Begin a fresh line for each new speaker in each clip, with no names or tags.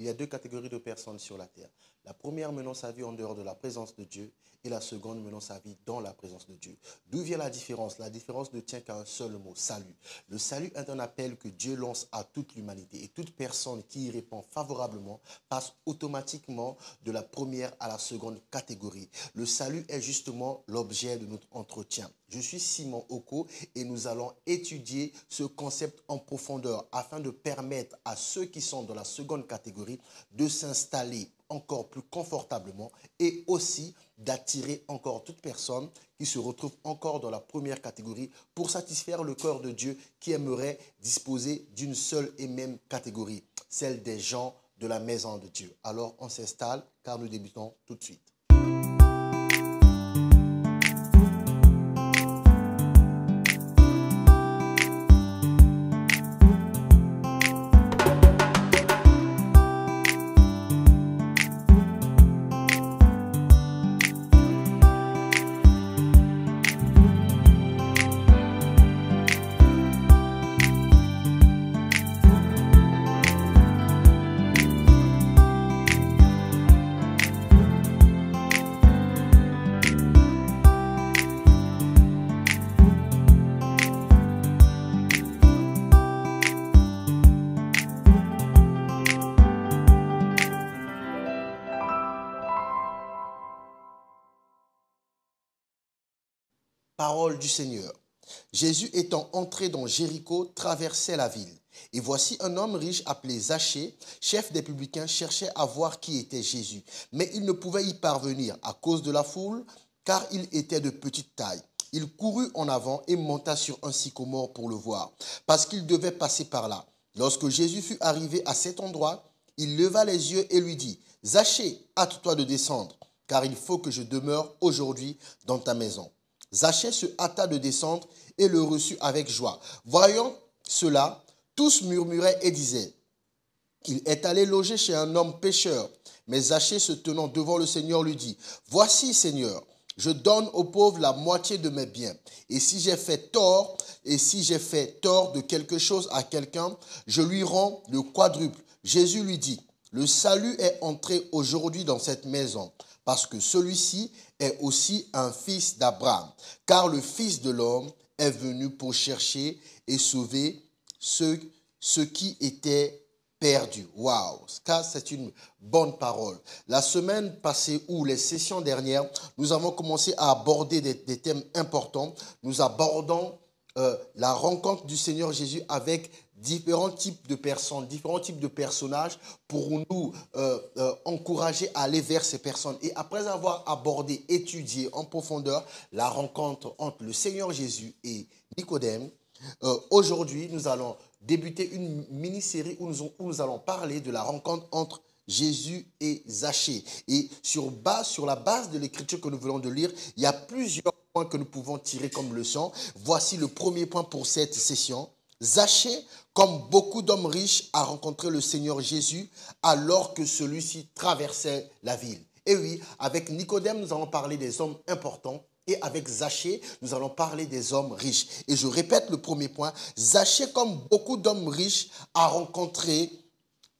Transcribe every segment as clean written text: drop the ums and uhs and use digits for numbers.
Il y a deux catégories de personnes sur la terre. La première menant sa vie en dehors de la présence de Dieu et la seconde menant sa vie dans la présence de Dieu. D'où vient la différence? La différence ne tient qu'à un seul mot, salut. Le salut est un appel que Dieu lance à toute l'humanité et toute personne qui y répond favorablement passe automatiquement de la première à la seconde catégorie. Le salut est justement l'objet de notre entretien. Je suis Simon Oko et nous allons étudier ce concept en profondeur afin de permettre à ceux qui sont dans la seconde catégorie de s'installer encore plus confortablement et aussi d'attirer encore toute personne qui se retrouve encore dans la première catégorie pour satisfaire le cœur de Dieu qui aimerait disposer d'une seule et même catégorie, celle des gens de la maison de Dieu. Alors on s'installe car nous débutons tout de suite. Parole du Seigneur. Jésus étant entré dans Jéricho, traversait la ville. Et voici un homme riche appelé Zachée, chef des publicains, cherchait à voir qui était Jésus. Mais il ne pouvait y parvenir à cause de la foule, car il était de petite taille. Il courut en avant et monta sur un sycomore pour le voir, parce qu'il devait passer par là. Lorsque Jésus fut arrivé à cet endroit, il leva les yeux et lui dit, « Zachée, hâte-toi de descendre, car il faut que je demeure aujourd'hui dans ta maison. » Zachée se hâta de descendre et le reçut avec joie. Voyant cela, tous murmuraient et disaient, « Il est allé loger chez un homme pécheur. » Mais Zachée, se tenant devant le Seigneur, lui dit, « Voici, Seigneur, je donne aux pauvres la moitié de mes biens. Et si j'ai fait tort de quelque chose à quelqu'un, je lui rends le quadruple. » Jésus lui dit, « Le salut est entré aujourd'hui dans cette maison, parce que celui-ci est aussi un fils d'Abraham. Car le Fils de l'homme est venu pour chercher et sauver ceux qui étaient perdus. » Waouh, ça c'est une bonne parole. La semaine passée ou les sessions dernières, nous avons commencé à aborder des thèmes importants. Nous abordons la rencontre du Seigneur Jésus avec différents types de personnes, différents types de personnages pour nous encourager à aller vers ces personnes. Et après avoir abordé, étudié en profondeur la rencontre entre le Seigneur Jésus et Nicodème, aujourd'hui, nous allons débuter une mini-série où nous allons parler de la rencontre entre Jésus et Zachée. Et sur la base de l'écriture que nous venons de lire, il y a plusieurs points que nous pouvons tirer comme leçon. Voici le premier point pour cette session. Zachée, comme beaucoup d'hommes riches, a rencontré le Seigneur Jésus alors que celui-ci traversait la ville. Et oui, avec Nicodème, nous allons parler des hommes importants. Et avec Zachée, nous allons parler des hommes riches. Et je répète le premier point. Zachée, comme beaucoup d'hommes riches, a rencontré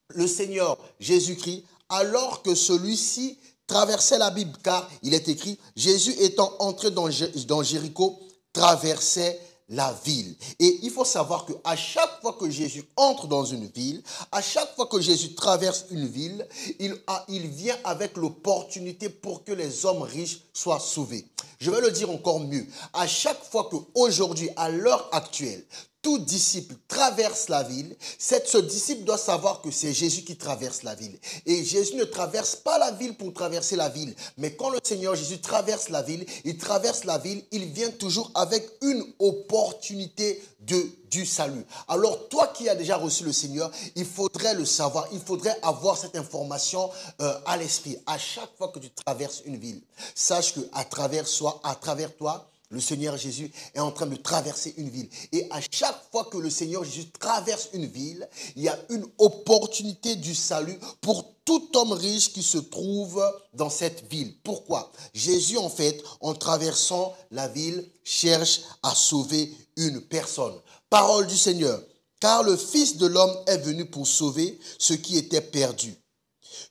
le Seigneur Jésus-Christ alors que celui-ci traversait la Bible. Car il est écrit, Jésus étant entré dans Jéricho, traversait la ville. Et il faut savoir qu'à chaque fois que Jésus entre dans une ville, à chaque fois que Jésus traverse une ville, il vient avec l'opportunité pour que les hommes riches soient sauvés. Je vais le dire encore mieux. À chaque fois qu'aujourd'hui, à l'heure actuelle, tout disciple traverse la ville, ce disciple doit savoir que c'est Jésus qui traverse la ville. Et Jésus ne traverse pas la ville pour traverser la ville. Mais quand le Seigneur Jésus traverse la ville, il vient toujours avec une opportunité du salut. Alors toi qui as déjà reçu le Seigneur, il faudrait le savoir, il faudrait avoir cette information à l'esprit. À chaque fois que tu traverses une ville, sache qu'à travers toi, le Seigneur Jésus est en train de traverser une ville. Et à chaque fois que le Seigneur Jésus traverse une ville, il y a une opportunité du salut pour tout homme riche qui se trouve dans cette ville. Pourquoi? Jésus, en fait, en traversant la ville, cherche à sauver une personne. Parole du Seigneur. Car le Fils de l'homme est venu pour sauver ceux qui étaient perdus.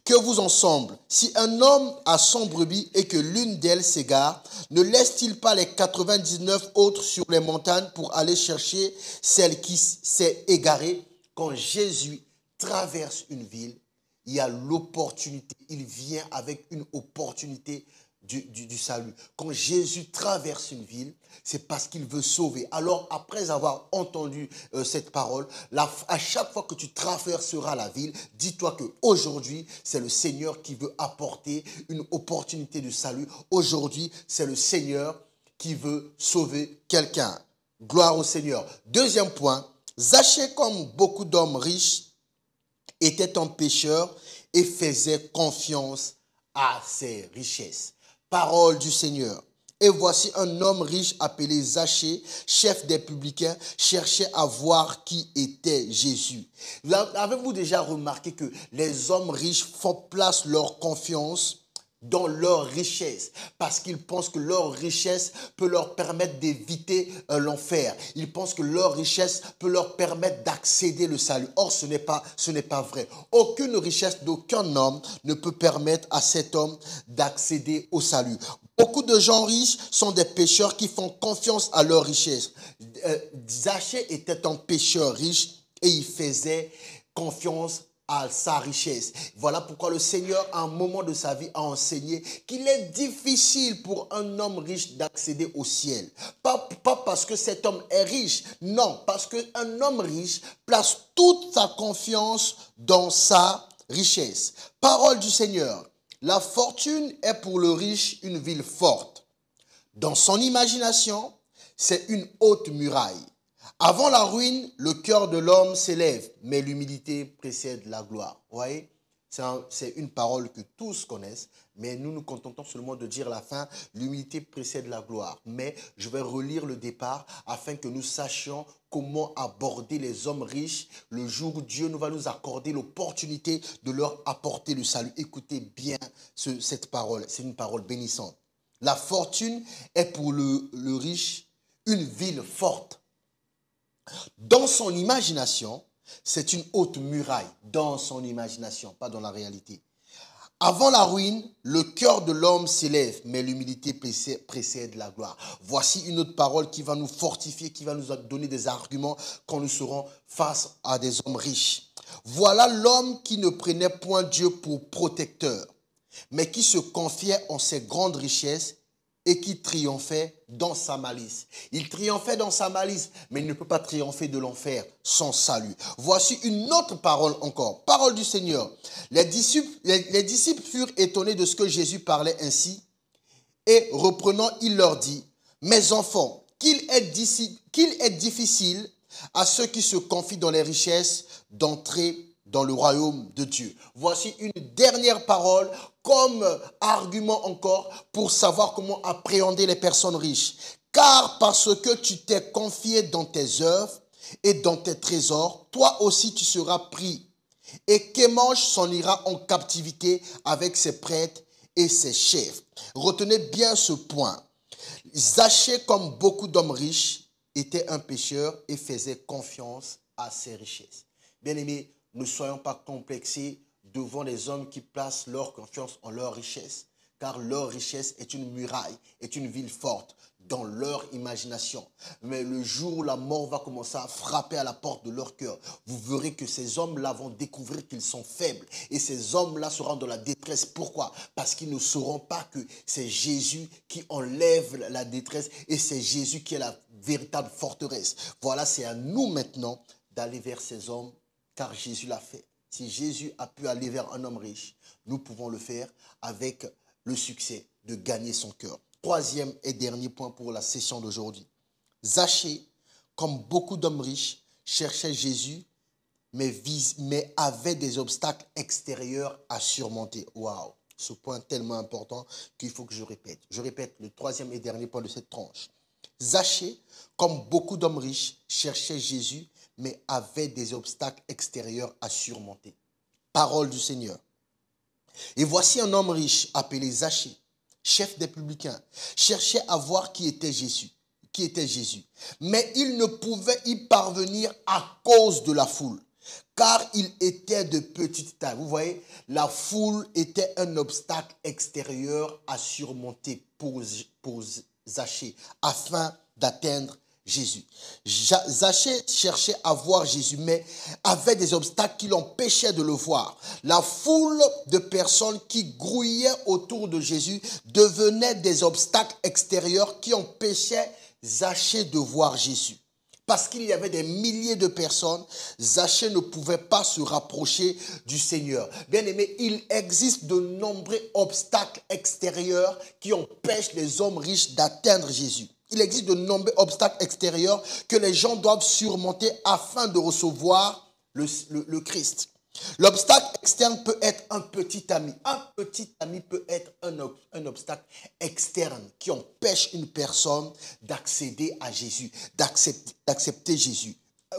Que vous en semble? Si un homme a 100 brebis et que l'une d'elles s'égare, ne laisse-t-il pas les 99 autres sur les montagnes pour aller chercher celle qui s'est égarée? Quand Jésus traverse une ville, il y a l'opportunité, il vient avec une opportunité du salut. Quand Jésus traverse une ville, c'est parce qu'il veut sauver. Alors, après avoir entendu cette parole, à chaque fois que tu traverseras la ville, dis-toi qu'aujourd'hui, c'est le Seigneur qui veut apporter une opportunité de salut. Aujourd'hui, c'est le Seigneur qui veut sauver quelqu'un. Gloire au Seigneur. Deuxième point, Zachée, comme beaucoup d'hommes riches, était un pécheur et faisait confiance à ses richesses. Parole du Seigneur. Et voici un homme riche appelé Zachée, chef des publicains, cherchait à voir qui était Jésus. Avez-vous déjà remarqué que les hommes riches placent leur confiance dans leur richesse, parce qu'ils pensent que leur richesse peut leur permettre d'éviter l'enfer. Ils pensent que leur richesse peut leur permettre d'accéder au salut. Or, ce n'est pas vrai. Aucune richesse d'aucun homme ne peut permettre à cet homme d'accéder au salut. Beaucoup de gens riches sont des pécheurs qui font confiance à leur richesse. Zachée était un pécheur riche et il faisait confiance à sa richesse. Voilà pourquoi le Seigneur, à un moment de sa vie, a enseigné qu'il est difficile pour un homme riche d'accéder au ciel. Pas parce que cet homme est riche, non, parce qu'un homme riche place toute sa confiance dans sa richesse. Parole du Seigneur. La fortune est pour le riche une ville forte. Dans son imagination, c'est une haute muraille. Avant la ruine, le cœur de l'homme s'élève, mais l'humilité précède la gloire. Vous voyez, c'est une parole que tous connaissent, mais nous nous contentons seulement de dire la fin, l'humilité précède la gloire. Mais je vais relire le départ afin que nous sachions comment aborder les hommes riches le jour où Dieu nous va nous accorder l'opportunité de leur apporter le salut. Écoutez bien cette parole, c'est une parole bénissante. La fortune est pour le riche une ville forte. Dans son imagination, c'est une haute muraille. Dans son imagination, pas dans la réalité. Avant la ruine, le cœur de l'homme s'élève, mais l'humilité précède la gloire. Voici une autre parole qui va nous fortifier, qui va nous donner des arguments quand nous serons face à des hommes riches. Voilà l'homme qui ne prenait point Dieu pour protecteur, mais qui se confiait en ses grandes richesses et qui triomphait dans sa malice. Il triomphait dans sa malice, mais il ne peut pas triompher de l'enfer sans salut. Voici une autre parole encore, parole du Seigneur. Les disciples furent étonnés de ce que Jésus parlait ainsi, et reprenant, il leur dit, « Mes enfants, qu'il est difficile à ceux qui se confient dans les richesses d'entrer dans le royaume de Dieu. » Voici une dernière parole comme argument encore pour savoir comment appréhender les personnes riches. Car parce que tu t'es confié dans tes œuvres et dans tes trésors, toi aussi tu seras pris. Et Kémosh s'en ira en captivité avec ses prêtres et ses chefs. Retenez bien ce point. Zachée, comme beaucoup d'hommes riches, était un pécheur et faisait confiance à ses richesses. Bien-aimés, ne soyons pas complexés devant les hommes qui placent leur confiance en leur richesse, car leur richesse est une muraille, est une ville forte dans leur imagination. Mais le jour où la mort va commencer à frapper à la porte de leur cœur, vous verrez que ces hommes-là vont découvrir qu'ils sont faibles et ces hommes-là seront dans la détresse. Pourquoi? Parce qu'ils ne sauront pas que c'est Jésus qui enlève la détresse et c'est Jésus qui est la véritable forteresse. Voilà, c'est à nous maintenant d'aller vers ces hommes, car Jésus l'a fait. Si Jésus a pu aller vers un homme riche, nous pouvons le faire avec le succès de gagner son cœur. Troisième et dernier point pour la session d'aujourd'hui. Zachée, comme beaucoup d'hommes riches, cherchait Jésus, mais avait des obstacles extérieurs à surmonter. Waouh! Ce point tellement important qu'il faut que je répète. Je répète le troisième et dernier point de cette tranche. Zachée, comme beaucoup d'hommes riches, cherchait Jésus, mais avait des obstacles extérieurs à surmonter. Parole du Seigneur. Et voici un homme riche appelé Zachée, chef des publicains, cherchait à voir qui était Jésus. Mais il ne pouvait y parvenir à cause de la foule, car il était de petite taille. Vous voyez, la foule était un obstacle extérieur à surmonter pour Zachée, afin d'atteindre Jésus. Zachée cherchait à voir Jésus, mais avait des obstacles qui l'empêchaient de le voir. La foule de personnes qui grouillaient autour de Jésus devenaient des obstacles extérieurs qui empêchaient Zachée de voir Jésus. Parce qu'il y avait des milliers de personnes, Zachée ne pouvait pas se rapprocher du Seigneur. Bien aimé, il existe de nombreux obstacles extérieurs qui empêchent les hommes riches d'atteindre Jésus. Il existe de nombreux obstacles extérieurs que les gens doivent surmonter afin de recevoir le Christ. L'obstacle externe peut être un petit ami. Un petit ami peut être un obstacle externe qui empêche une personne d'accéder à Jésus, d'accepter Jésus.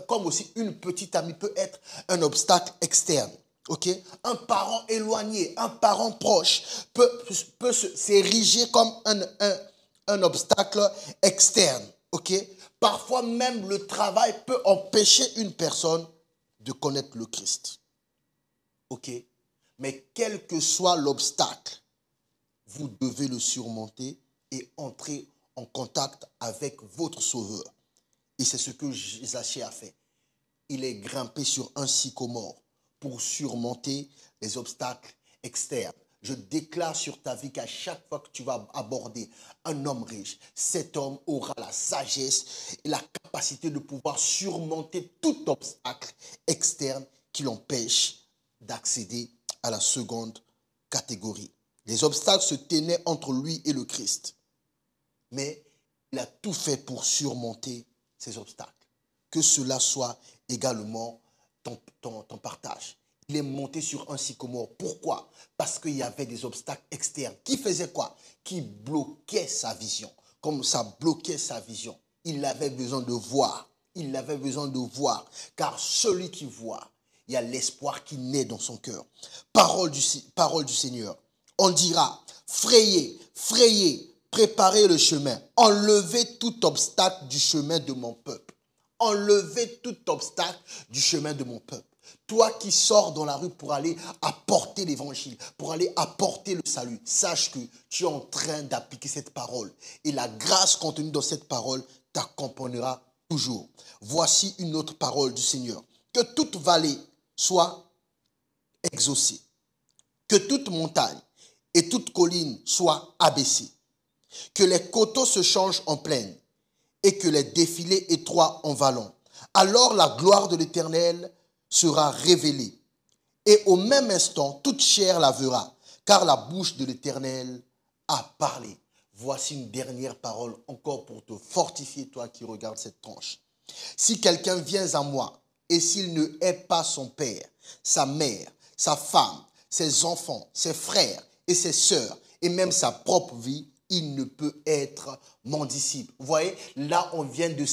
Comme aussi une petite amie peut être un obstacle externe. Okay? Un parent éloigné, un parent proche peut s'ériger comme un obstacle externe. Okay? Parfois même le travail peut empêcher une personne de connaître le Christ. Ok, mais quel que soit l'obstacle, vous devez le surmonter et entrer en contact avec votre Sauveur. Et c'est ce que Zachée a fait. Il est grimpé sur un sycomore pour surmonter les obstacles externes. Je déclare sur ta vie qu'à chaque fois que tu vas aborder un homme riche, cet homme aura la sagesse et la capacité de pouvoir surmonter tout obstacle externe qui l'empêche d'accéder à la seconde catégorie. Les obstacles se tenaient entre lui et le Christ. Mais il a tout fait pour surmonter ces obstacles. Que cela soit également ton partage. Il est monté sur un sycomore. Pourquoi? Parce qu'il y avait des obstacles externes. Qui faisaient quoi? Qui bloquaient sa vision. Comme ça bloquait sa vision. Il avait besoin de voir. Il avait besoin de voir. Car celui qui voit, il y a l'espoir qui naît dans son cœur. Parole du Seigneur. On dira, frayez, frayez, préparez le chemin. Enlevez tout obstacle du chemin de mon peuple. Enlevez tout obstacle du chemin de mon peuple. Toi qui sors dans la rue pour aller apporter l'évangile, pour aller apporter le salut, sache que tu es en train d'appliquer cette parole. Et la grâce contenue dans cette parole t'accompagnera toujours. Voici une autre parole du Seigneur. Que toute vallée soit exaucée, que toute montagne et toute colline soient abaissées, que les coteaux se changent en plaine et que les défilés étroits en vallons. Alors la gloire de l'Éternel sera révélée et au même instant toute chair la verra, car la bouche de l'Éternel a parlé. Voici une dernière parole encore pour te fortifier, toi qui regardes cette tranche. Si quelqu'un vient à moi et s'il ne hait pas son père, sa mère, sa femme, ses enfants, ses frères et ses sœurs, et même sa propre vie, il ne peut être mon disciple. Vous voyez, là je viens de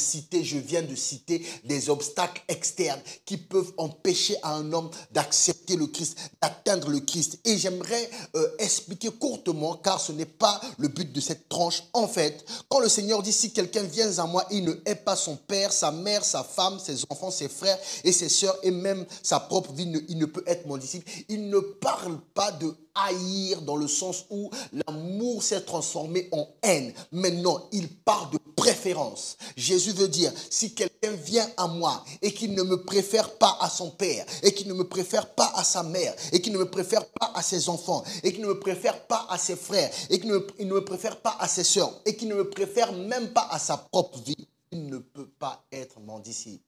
citer des obstacles externes qui peuvent empêcher à un homme d'accepter le Christ, d'atteindre le Christ. Et j'aimerais expliquer courtement, car ce n'est pas le but de cette tranche. En fait, quand le Seigneur dit, si quelqu'un vient à moi, il ne hait pas son père, sa mère, sa femme, ses enfants, ses frères et ses sœurs, et même sa propre vie, il ne peut être mon disciple. Il ne parle pas de haïr dans le sens où l'amour s'est transformé en haine. Mais non, il parle de préférence. Jésus veut dire, si quelqu'un vient à moi et qu'il ne me préfère pas à son père, et qu'il ne me préfère pas à sa mère, et qu'il ne me préfère pas à ses enfants, et qu'il ne me préfère pas à ses frères, et qu'il ne me préfère pas à ses sœurs, et qu'il ne me préfère même pas à sa propre vie, il ne peut pas être mon disciple.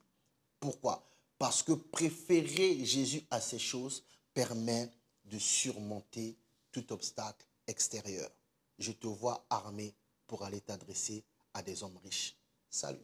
Pourquoi? Parce que préférer Jésus à ces choses permet de surmonter tout obstacle extérieur. Je te vois armé pour aller t'adresser à des hommes riches. Salut.